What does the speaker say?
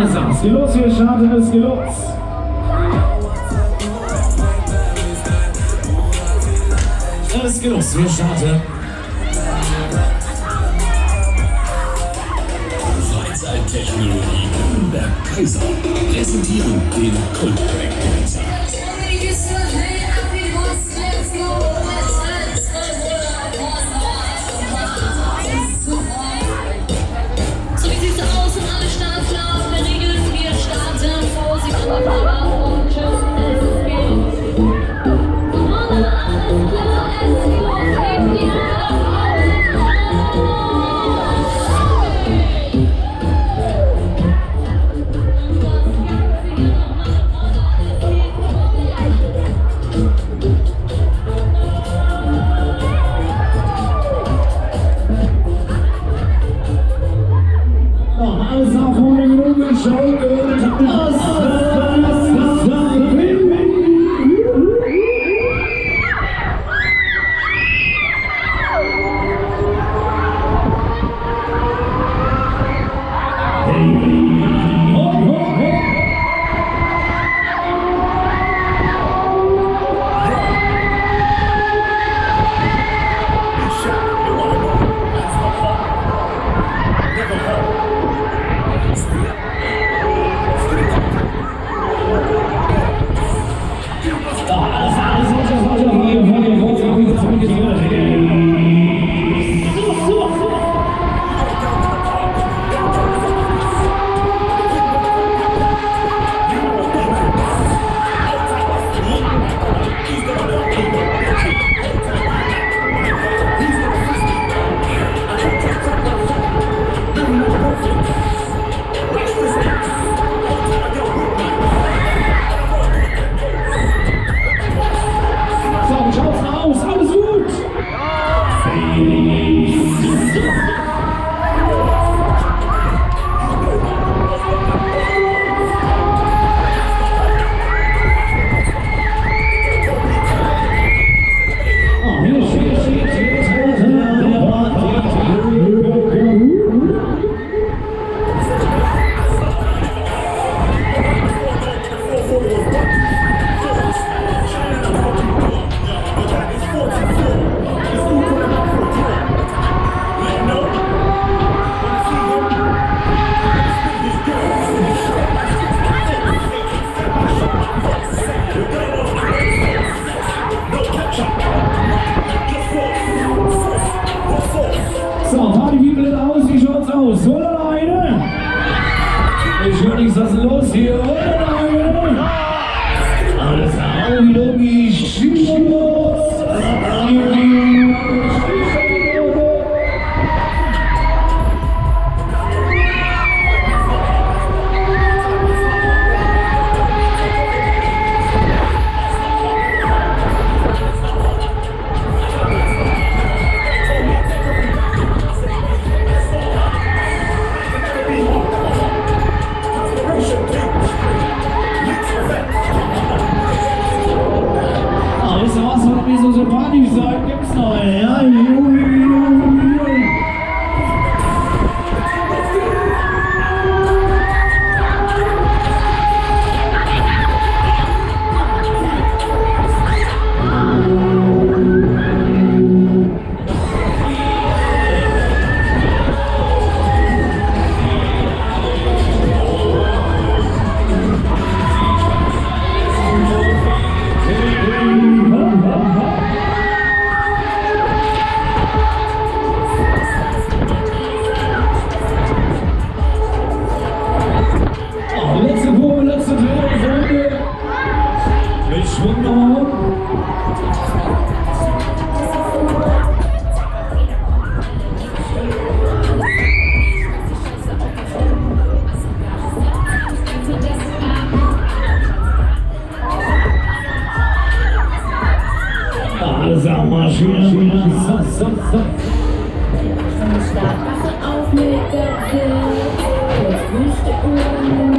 Alles aus. Es geht los, wir starten, es geht los. Es geht los, wir starten. Freizeittechnologie Grünberg Kaiser präsentieren den Grünberg Kaiser. So wie sieht's aus und alle Startplan regeln, wir starten, Vorsicht, aber und tschüss, es geht. Alles klar, es geht, ja. Alles auf 100 Minuten, schau, was ist los hier? Alles was wird mir so sympathisch sein? Gibt's noch eine, ja? Startkasse auf mit der Will.